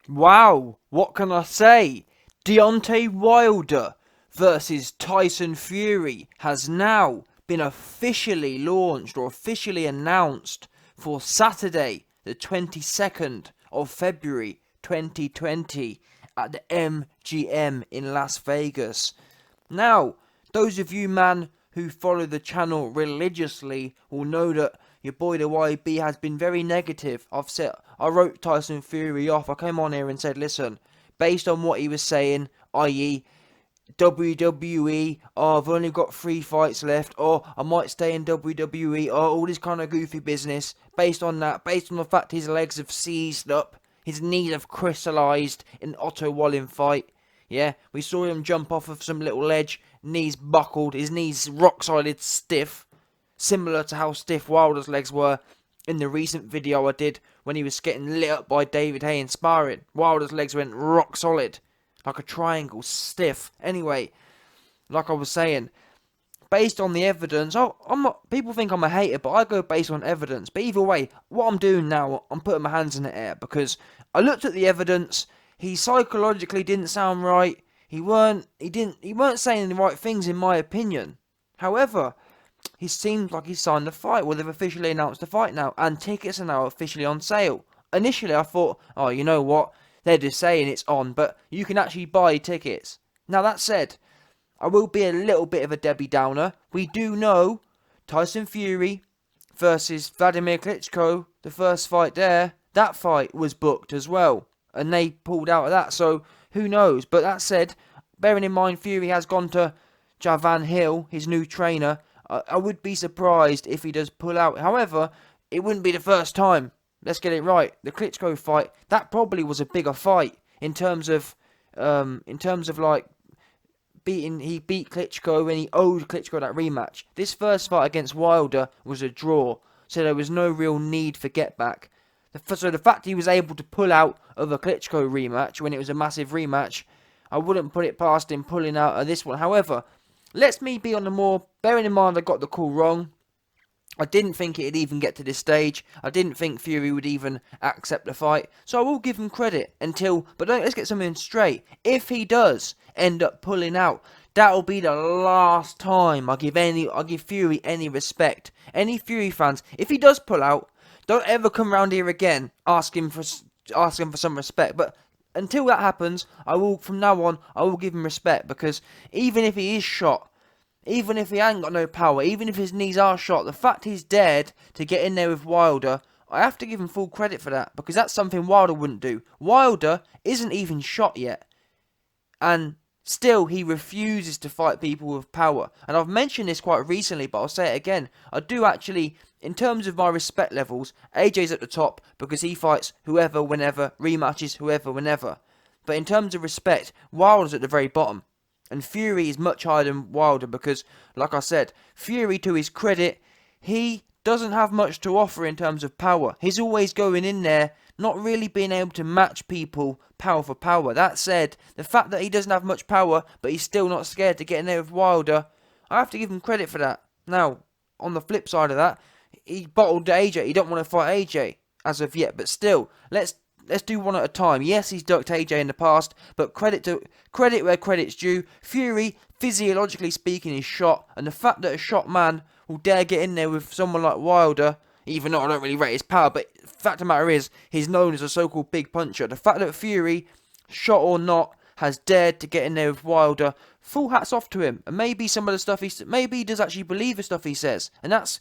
Wow, what can I say? Deontay Wilder versus Tyson Fury has now been officially launched or officially announced for Saturday, the 22nd of February 2020 at the MGM in Las Vegas. Now, those of you, man, who follow the channel religiously will know that your boy the YB has been very negative. I wrote Tyson Fury off. I came on here and said, listen, based on what he was saying, i.e., WWE, oh, I've only got 3 fights left, or I might stay in WWE, or all this kind of goofy business. Based on that, based on the fact his legs have seized up, his knees have crystallised in Otto Wallin fight. Yeah, we saw him jump off of some little ledge, knees buckled, his knees rock solid stiff, similar to how stiff Wilder's legs were in the recent video I did when he was getting lit up by David Haye in sparring. Wilder's legs went rock solid, like a triangle, stiff. Anyway, like I was saying, based on the evidence, I'm not. People think I'm a hater, but I go based on evidence. But either way, what I'm doing now, I'm putting my hands in the air because I looked at the evidence. He psychologically didn't sound right. He weren't saying the right things in my opinion. However, he seems like he's signed the fight. Well, they've officially announced the fight now, and tickets are now officially on sale. Initially, I thought, oh, you know what? They're just saying it's on, but you can actually buy tickets. Now, that said, I will be a little bit of a Debbie Downer. We do know Tyson Fury versus Vladimir Klitschko, the first fight there, that fight was booked as well. And they pulled out of that, so who knows? But that said, bearing in mind Fury has gone to Javan Hill, his new trainer, I would be surprised if he does pull out. However, it wouldn't be the first time. Let's get it right. The Klitschko fight, that probably was a bigger fight in terms of like he beat Klitschko and he owed Klitschko that rematch. This first fight against Wilder was a draw, so there was no real need for get back. So the fact he was able to pull out of a Klitschko rematch when it was a massive rematch, I wouldn't put it past him pulling out of this one. However, let's me be on the more, bearing in mind I got the call wrong. I didn't think it'd even get to this stage. I didn't think Fury would even accept the fight. So I will give him credit but let's get something straight. If he does end up pulling out, that'll be the last time I give Fury any respect. Any Fury fans, if he does pull out, don't ever come round here again asking for some respect. But until that happens, from now on, I will give him respect because even if he is shot, even if he ain't got no power, even if his knees are shot, the fact he's dared to get in there with Wilder, I have to give him full credit for that because that's something Wilder wouldn't do. Wilder isn't even shot yet, and still he refuses to fight people with power. And I've mentioned this quite recently, but I'll say it again. I do actually, in terms of my respect levels, AJ's at the top because he fights whoever, whenever, rematches whoever, whenever. But in terms of respect, Wilder's at the very bottom. And Fury is much higher than Wilder because, like I said, Fury, to his credit, he doesn't have much to offer in terms of power. He's always going in there, not really being able to match people power for power. That said, the fact that he doesn't have much power, but he's still not scared to get in there with Wilder, I have to give him credit for that. Now, on the flip side of that, he bottled AJ. He don't want to fight AJ as of yet, but still, let's do one at a time. Yes, he's ducked AJ in the past, but credit where credit's due. Fury, physiologically speaking, is shot, and the fact that a shot man will dare get in there with someone like Wilder, even though I don't really rate his power, but the fact of the matter is, he's known as a so-called big puncher. The fact that Fury, shot or not, has dared to get in there with Wilder, full hats off to him. And maybe some of the stuff maybe he does actually believe the stuff he says, and that's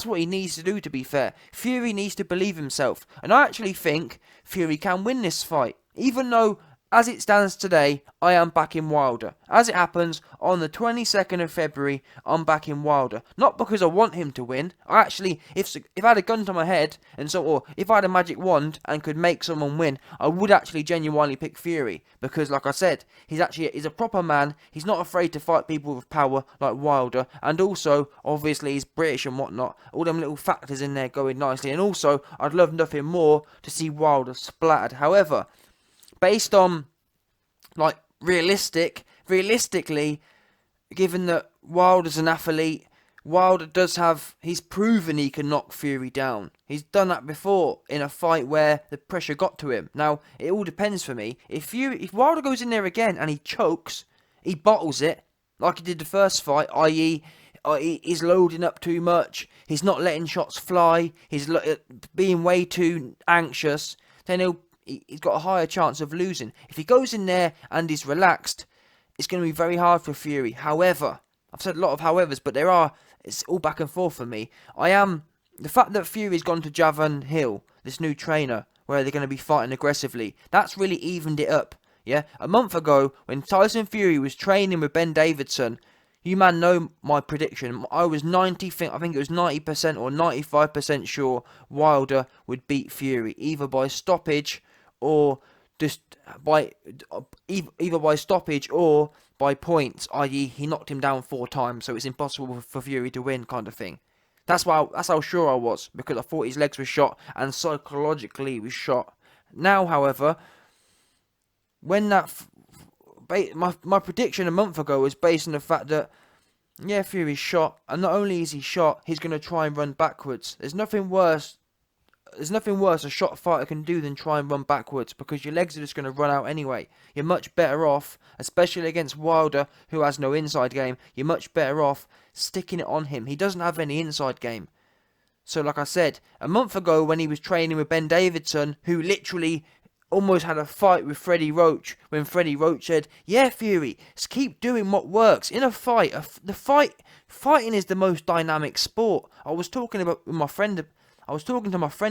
what he needs to do. To be fair, Fury needs to believe himself, and I actually think Fury can win this fight, even though, as it stands today, I am backing Wilder. As it happens, on the 22nd of February, I'm backing Wilder. Not because I want him to win. I actually, if I had a gun to my head, or if I had a magic wand and could make someone win, I would actually genuinely pick Fury. Because, like I said, he's a proper man. He's not afraid to fight people with power like Wilder. And also, obviously, he's British and whatnot. All them little factors in there going nicely. And also, I'd love nothing more to see Wilder splattered. However, based on, realistically, given that Wilder's an athlete, Wilder he's proven he can knock Fury down. He's done that before in a fight where the pressure got to him. Now, it all depends for me. If Wilder goes in there again and he chokes, he bottles it, like he did the first fight, i.e., he's loading up too much, he's not letting shots fly, he's being way too anxious, then he's got a higher chance of losing. If he goes in there and he's relaxed, it's going to be very hard for Fury. However, I've said a lot of howevers, but it's all back and forth for me. The fact that Fury's gone to Javan Hill, this new trainer, where they're going to be fighting aggressively, that's really evened it up. Yeah, a month ago, when Tyson Fury was training with Ben Davidson, you man know my prediction. I think it was 90% or 95% sure Wilder would beat Fury, either by stoppage or either by stoppage or by points, i.e. he knocked him down 4 times, so it's impossible for Fury to win, kind of thing. That's how sure I was, because I thought his legs were shot and psychologically he was shot. Now, however, when my prediction a month ago was based on the fact that, yeah, Fury's shot, and not only is he shot, he's going to try and run backwards. There's nothing worse a shot fighter can do than try and run backwards, because your legs are just going to run out anyway. You're much better off, especially against Wilder, who has no inside game, you're much better off sticking it on him. He doesn't have any inside game. So like I said, a month ago when he was training with Ben Davidson, who literally almost had a fight with Freddie Roach, when Freddie Roach said, yeah, Fury, just keep doing what works. In a fight, fighting is the most dynamic sport. I was talking to my friend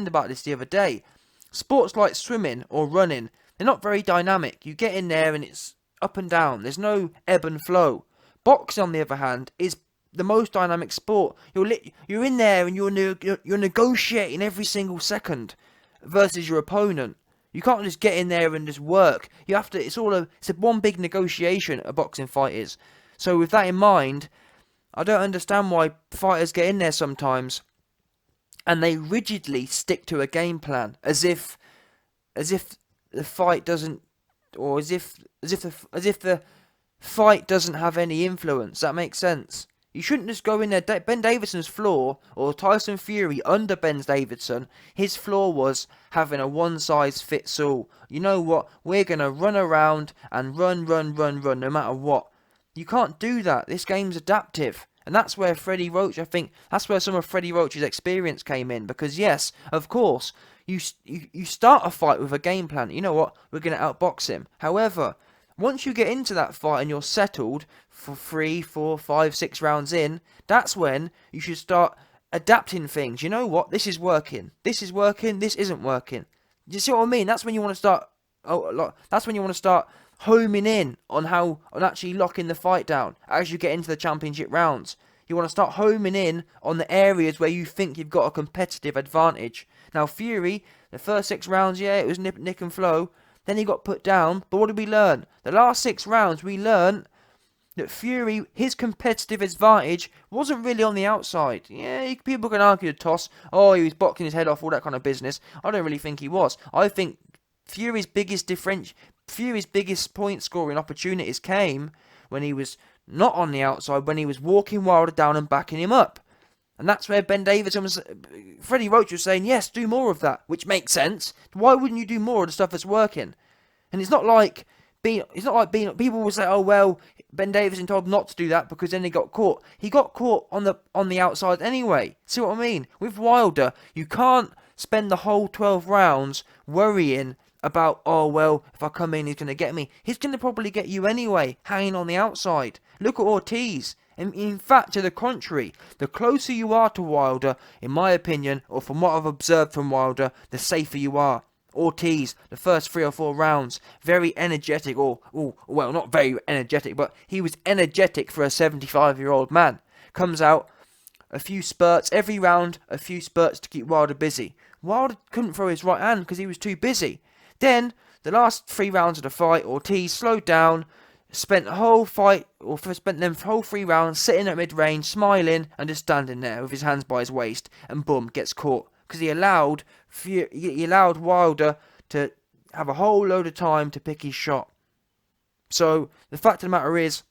about this the other day. Sports like swimming or running, they're not very dynamic. You get in there and it's up and down. There's no ebb and flow. Boxing, on the other hand, is the most dynamic sport. You're in there and you're negotiating every single second versus your opponent. You can't just get in there and just work. You have to. It's one big negotiation. A boxing fight is. So with that in mind, I don't understand why fighters get in there sometimes and they rigidly stick to a game plan, as if the fight doesn't, or as if the fight doesn't have any influence. That makes sense. You shouldn't just go in there. Ben Davidson's flaw, or Tyson Fury under Ben Davidson, his flaw was having a one-size-fits-all. You know what? We're going to run around and run, no matter what. You can't do that. This game's adaptive. And that's where Freddie Roach, I think, that's where some of Freddie Roach's experience came in. Because, yes, of course, you start a fight with a game plan. You know what? We're going to outbox him. However, once you get into that fight and you're settled for 3, 4, 5, 6 rounds in, that's when you should start adapting things. You know what? This is working. This is working. This isn't working. Do you see what I mean? That's when you want to start. That's when you want to start homing in on actually locking the fight down as you get into the championship rounds. You want to start homing in on the areas where you think you've got a competitive advantage. Now, Fury, the first 6 rounds, yeah, it was nick and flow. Then he got put down, but what did we learn? The last 6 rounds, we learned that Fury, his competitive advantage wasn't really on the outside. Yeah, people can argue the toss. Oh, he was boxing his head off, all that kind of business. I don't really think he was. I think Fury's biggest point scoring opportunities came when he was not on the outside, when he was walking Wilder down and backing him up. And that's where Freddie Roach was saying, yes, do more of that, which makes sense. Why wouldn't you do more of the stuff that's working? And it's not like people will say, oh, well, Ben Davison told him not to do that because then he got caught. He got caught on the outside anyway. See what I mean? With Wilder, you can't spend the whole 12 rounds worrying about, oh, well, if I come in, he's going to get me. He's going to probably get you anyway, hanging on the outside. Look at Ortiz. In fact, to the contrary, the closer you are to Wilder, in my opinion, or from what I've observed from Wilder, the safer you are. Ortiz, the first 3 or 4 rounds, very energetic, well, not very energetic, but he was energetic for a 75-year-old man. Comes out, a few spurts, every round, a few spurts to keep Wilder busy. Wilder couldn't throw his right hand because he was too busy. Then, the last 3 rounds of the fight, Ortiz slowed down, spent them whole 3 rounds sitting at mid-range, smiling, and just standing there with his hands by his waist, and boom, gets caught. Because he allowed Wilder to have a whole load of time to pick his shot. So, the fact of the matter is,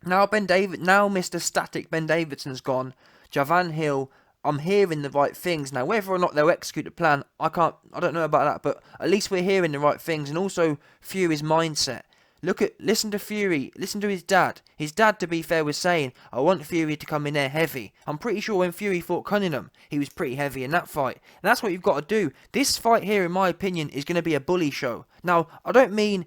Now Mr. Static Ben Davidson's gone. Javan Hill, I'm hearing the right things. Now, whether or not they'll execute the plan, I don't know about that, but at least we're hearing the right things. And also Fury's mindset. Listen to Fury, listen to his dad. His dad, to be fair, was saying, I want Fury to come in there heavy. I'm pretty sure when Fury fought Cunningham, he was pretty heavy in that fight. And that's what you've got to do. This fight here, in my opinion, is going to be a bully show. Now, I don't mean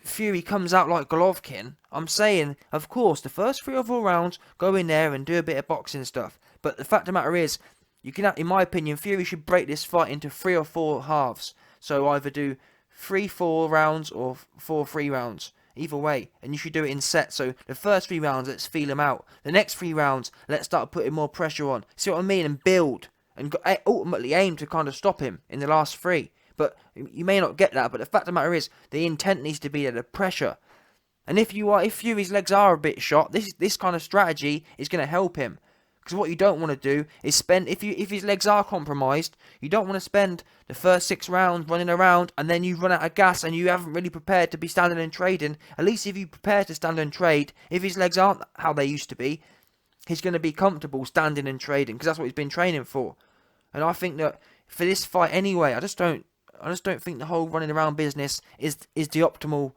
Fury comes out like Golovkin. I'm saying, of course, the first 3 or 4 rounds, go in there and do a bit of boxing stuff. But the fact of the matter is, in my opinion, Fury should break this fight into 3 or 4 halves. So either do 3-4 rounds or 4-3 rounds. Either way. And you should do it in sets. So the first 3 rounds, let's feel them out. The next 3 rounds, let's start putting more pressure on. See what I mean? And build. And ultimately aim to kind of stop him in the last 3. But you may not get that. But the fact of the matter is, the intent needs to be there, the pressure. And if Fury's legs are a bit shot, this kind of strategy is going to help him. Because what you don't want to do is spend, if his legs are compromised, you don't want to spend the first 6 rounds running around and then you run out of gas and you haven't really prepared to be standing and trading. At least if you prepare to stand and trade, if his legs aren't how they used to be, he's going to be comfortable standing and trading because that's what he's been training for. And I think that for this fight anyway, I just don't think the whole running around business is the optimal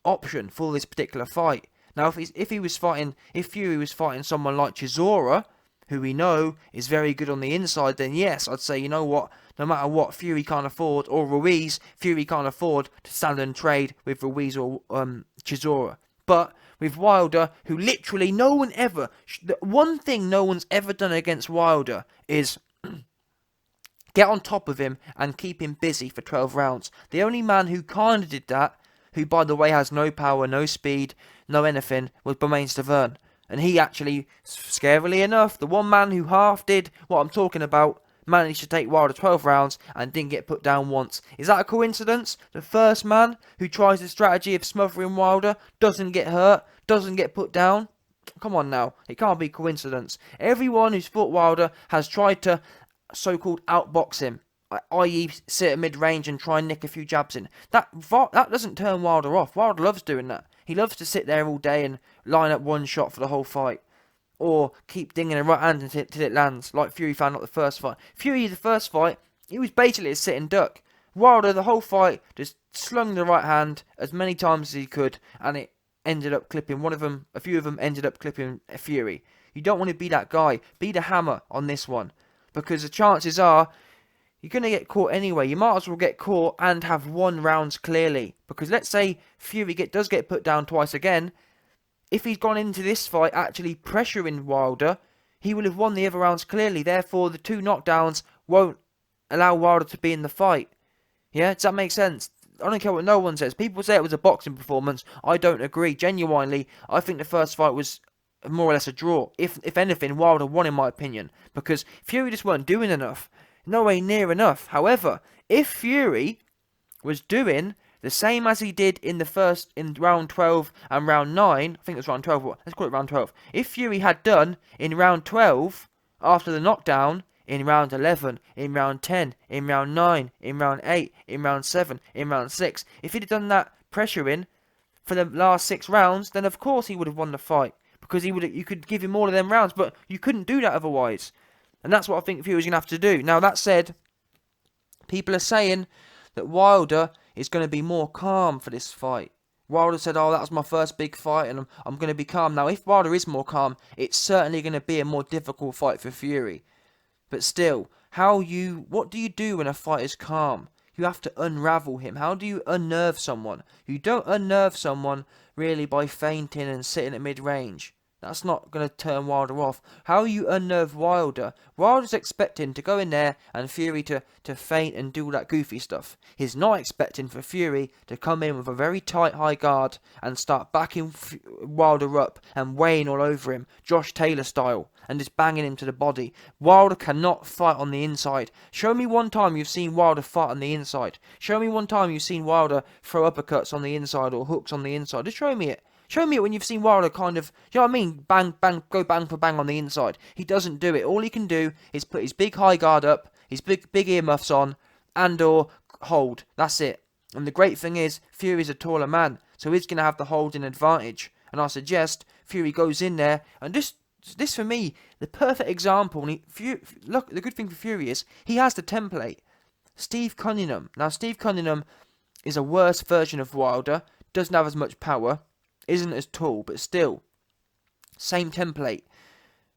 option for this particular fight. Now, if Fury was fighting someone like Chisora, who we know is very good on the inside, then yes, I'd say, you know what, no matter what Fury can't afford, or Ruiz, Fury can't afford to stand and trade with Ruiz or Chisora. But with Wilder, who literally the one thing no one's ever done against Wilder is get on top of him and keep him busy for 12 rounds. The only man who kind of did that, who by the way has no power, no speed, no anything, was Bermain Stavern. And he actually, scarily enough, the one man who half did what I'm talking about, managed to take Wilder 12 rounds and didn't get put down once. Is that a coincidence? The first man who tries the strategy of smothering Wilder doesn't get hurt, doesn't get put down? Come on now, it can't be coincidence. Everyone who's fought Wilder has tried to so-called outbox him, i.e. sit at mid-range and try and nick a few jabs in. That doesn't turn Wilder off. Wilder loves doing that. He loves to sit there all day and line up one shot for the whole fight. Or keep dinging a right hand until it lands, like Fury found out the first fight. Fury, the first fight, he was basically a sitting duck. Wilder, the whole fight, just slung the right hand as many times as he could, and it ended up clipping a few of them ended up clipping Fury. You don't want to be that guy. Be the hammer on this one. Because the chances are, you're going to get caught anyway. You might as well get caught and have won rounds clearly. Because let's say Fury does get put down twice again. If he's gone into this fight actually pressuring Wilder, he will have won the other rounds clearly. Therefore, the 2 knockdowns won't allow Wilder to be in the fight. Yeah, does that make sense? I don't care what no one says. People say it was a boxing performance. I don't agree. Genuinely, I think the first fight was more or less a draw. If anything, Wilder won in my opinion. Because Fury just weren't doing enough. No way near enough. However, if Fury was doing the same as he did in round 12 and round 9, I think it was round 12, let's call it round 12. If Fury had done in round 12, after the knockdown, in round 11, in round 10, in round 9, in round 8, in round 7, in round 6, if he'd have done that pressuring for the last 6 rounds, then of course he would have won the fight. Because you could give him all of them rounds, but you couldn't do that otherwise. And that's what I think Fury's going to have to do. Now, that said, people are saying that Wilder is going to be more calm for this fight. Wilder said, that was my first big fight and I'm going to be calm. Now, if Wilder is more calm, it's certainly going to be a more difficult fight for Fury. But still, what do you do when a fight is calm? You have to unravel him. How do you unnerve someone? You don't unnerve someone really by feinting and sitting at mid-range. That's not going to turn Wilder off. How you unnerve Wilder? Wilder's expecting to go in there and Fury to feint and do all that goofy stuff. He's not expecting for Fury to come in with a very tight high guard and start backing Wilder up and weighing all over him, Josh Taylor style, and just banging him to the body. Wilder cannot fight on the inside. Show me one time you've seen Wilder fight on the inside. Show me one time you've seen Wilder throw uppercuts on the inside or hooks on the inside. Just show me it. Show me it when you've seen Wilder kind of, you know what I mean, bang, bang, go bang for bang on the inside. He doesn't do it. All he can do is put his big high guard up, his big earmuffs on, and or hold. That's it. And the great thing is, Fury's a taller man, so he's going to have the holding advantage. And I suggest Fury goes in there, and this for me, the perfect example. And look, the good thing for Fury is he has the template. Steve Cunningham. Now, Steve Cunningham is a worse version of Wilder. Doesn't have as much power. Isn't as tall, but still, same template.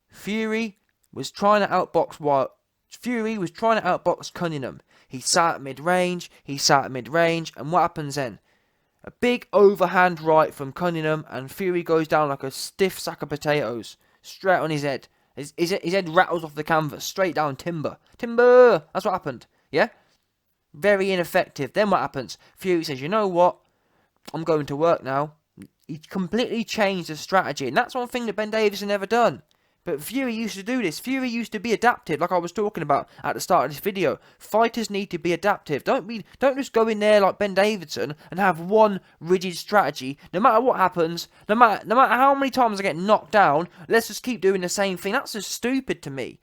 Fury was trying to outbox Cunningham. He sat at mid-range, and what happens then? A big overhand right from Cunningham, and Fury goes down like a stiff sack of potatoes, straight on his head. His head rattles off the canvas, straight down timber. Timber! That's what happened, yeah? Very ineffective. Then what happens? Fury says, you know what? I'm going to work now. He completely changed the strategy, and that's one thing that Ben Davison never done. But Fury used to do this. Fury used to be adaptive, like I was talking about at the start of this video. Fighters need to be adaptive. Don't just go in there like Ben Davison and have one rigid strategy. No matter what happens, no matter how many times I get knocked down, let's just keep doing the same thing. That's just stupid to me.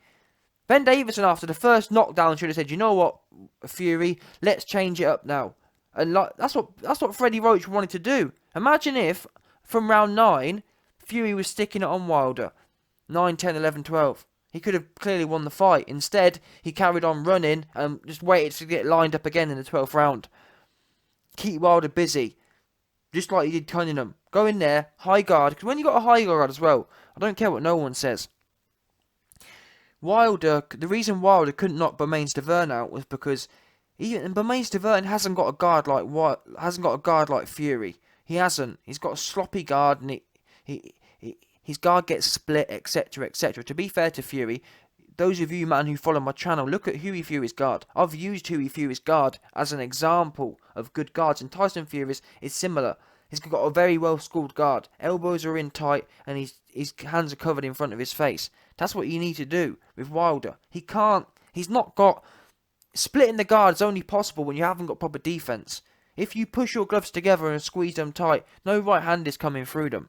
Ben Davison, after the first knockdown, should have said, you know what, Fury, let's change it up now. And like that's what Freddie Roach wanted to do. Imagine if, from round 9, Fury was sticking it on Wilder. 9, 10, 11, 12. He could have clearly won the fight. Instead, he carried on running and just waited to get lined up again in the 12th round. Keep Wilder busy. Just like he did Cunningham. Go in there, high guard. Because when you got a high guard as well, I don't care what no one says. The reason Wilder couldn't knock Bermane Stiverne out was because Bermane Stiverne hasn't got a guard like Fury. He hasn't. He's got a sloppy guard, and his guard gets split, etc., etc. To be fair to Fury, those of you, man, who follow my channel, look at Hughie Fury's guard. I've used Hughie Fury's guard as an example of good guards, and Tyson Fury's is similar. He's got a very well-schooled guard. Elbows are in tight, and his hands are covered in front of his face. That's what you need to do with Wilder. He's not got... Splitting the guard is only possible when you haven't got proper defense. If you push your gloves together and squeeze them tight, no right hand is coming through them.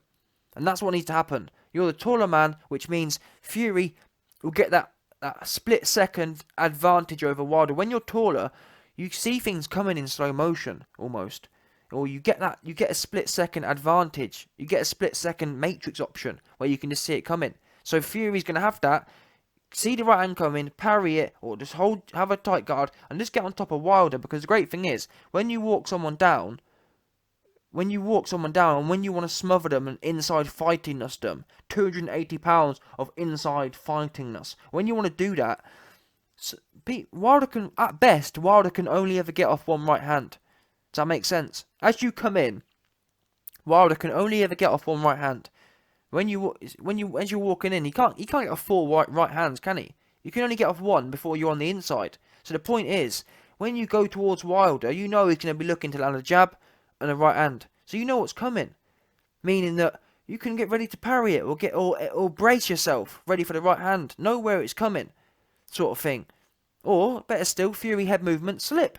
And that's what needs to happen. You're the taller man, which means Fury will get that split-second advantage over Wilder. When you're taller, you see things coming in slow motion, almost. Or you get a split-second advantage. You get a split-second matrix option, where you can just see it coming. So Fury's going to have that. See the right hand coming, parry it, or just have a tight guard, and just get on top of Wilder, because the great thing is, when you walk someone down, and when you want to smother them and inside fightingness them, 280 pounds of inside fightingness, when you want to do that, Wilder can only ever get off one right hand. Does that make sense? As you come in, Wilder can only ever get off one right hand. As you're walking in, he can't get off four right hands, can he? You can only get off one before you're on the inside. So the point is, when you go towards Wilder, you know he's going to be looking to land a jab and a right hand. So you know what's coming. Meaning that you can get ready to parry it or brace yourself, ready for the right hand. Know where it's coming, sort of thing. Or, better still, Fury head movement, slip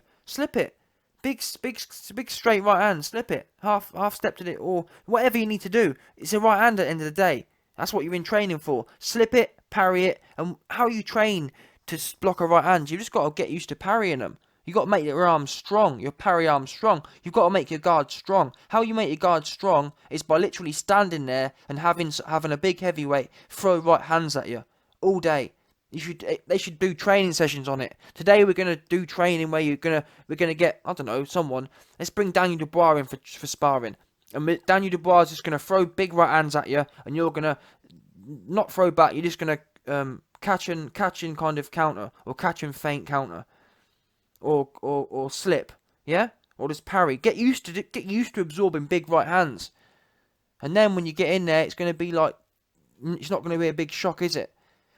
it. Big straight right hand, slip it. Half step to it, or whatever you need to do. It's a right hand at the end of the day. That's what you're in training for. Slip it, parry it, and how you train to block a right hand, you've just got to get used to parrying them. You've got to make your arms strong, your parry arm strong. You've got to make your guard strong. How you make your guard strong is by literally standing there and having a big heavyweight throw right hands at you all day. They should do training sessions on it. Today we're gonna do training where we're gonna get, I don't know, someone. Let's bring Daniel Dubois in for sparring, and Daniel Dubois is just gonna throw big right hands at you, and you're gonna not throw back. You're just gonna catch and kind of counter, or catch and feint counter, or slip, yeah, or just parry. Get used to absorbing big right hands, and then when you get in there, it's gonna be like, it's not gonna be a big shock, is it?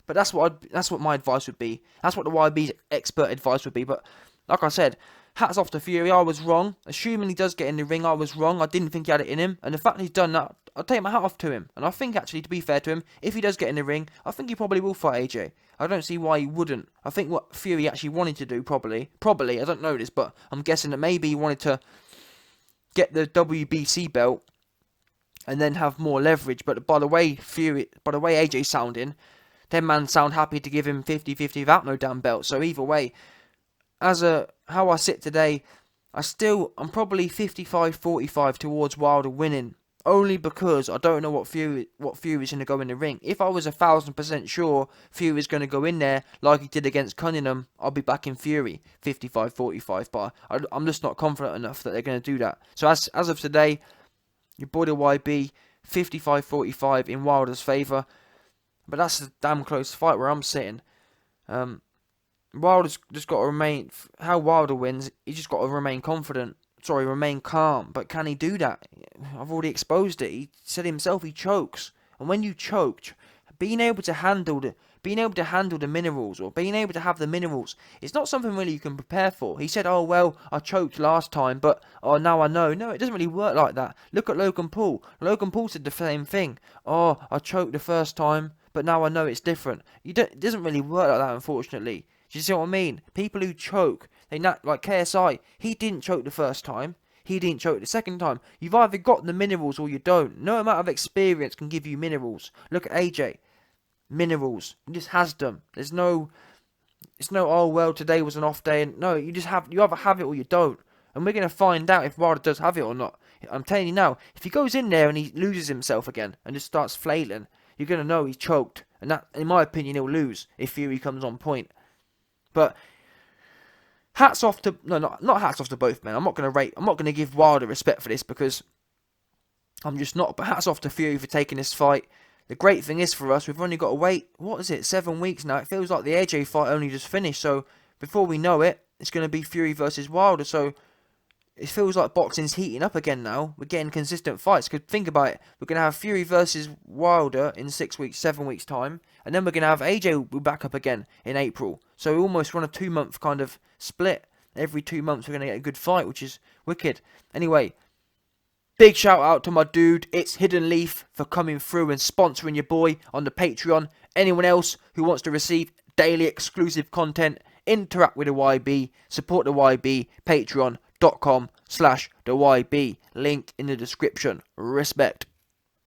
But that's what my advice would be. That's what the YB's expert advice would be. But like I said, hats off to Fury. I was wrong. Assuming he does get in the ring, I was wrong. I didn't think he had it in him. And the fact he's done that, I'll take my hat off to him. And I think, actually, to be fair to him, if he does get in the ring, I think he probably will fight AJ. I don't see why he wouldn't. I think what Fury actually wanted to do, probably, I don't know this, but I'm guessing that maybe he wanted to get the WBC belt and then have more leverage. But by the way AJ's sounding, them man sound happy to give him 50-50 without no damn belt. So either way, how I sit today, I'm probably 55-45 towards Wilder winning. only because I don't know what Fury's going to go in the ring. If I was 1,000% sure Fury's going to go in there like he did against Cunningham, I'll be back in Fury 55-45. But I'm just not confident enough that they're going to do that. So as of today, your boy the YB 55-45 in Wilder's favour. But that's a damn close fight where I'm sitting. Wilder's just got to remain. How Wilder wins, he's just got to remain confident. Remain calm. But can he do that? I've already exposed it. He said himself he chokes. And when you choke, being able to handle the minerals, or being able to have the minerals, it's not something really you can prepare for. He said, "Oh well, I choked last time, but now I know." No, it doesn't really work like that. Look at Logan Paul. Logan Paul said the same thing. "Oh, I choked the first time, but now I know it's different." It doesn't really work like that, unfortunately. Do you see what I mean? People who choke, like KSI, he didn't choke the first time. He didn't choke the second time. You've either got the minerals or you don't. No amount of experience can give you minerals. Look at AJ. Minerals. He just has them. It's no, oh well, today was an off day. And no, you either have it or you don't. And we're going to find out if Wilder does have it or not. I'm telling you now, if he goes in there and he loses himself again and just starts flailing, you're going to know he's choked. And that, in my opinion, he'll lose if Fury comes on point. But not hats off to both men. I'm not going to give Wilder respect for this because I'm just not. But hats off to Fury for taking this fight. The great thing is for us, we've only got to wait, 7 weeks now? It feels like the AJ fight only just finished. So before we know it, it's going to be Fury versus Wilder. So it feels like boxing's heating up again now. We're getting consistent fights. Because think about it, we're going to have Fury versus Wilder in 6 weeks, 7 weeks time. And then we're going to have AJ back up again in April. So we almost run a 2-month kind of split. Every 2 months we're going to get a good fight, which is wicked. Anyway, big shout out to my dude, It's Hidden Leaf, for coming through and sponsoring your boy on the Patreon. Anyone else who wants to receive daily exclusive content, interact with the YB, support the YB, patreon.com/the YB. Link in the description. Respect.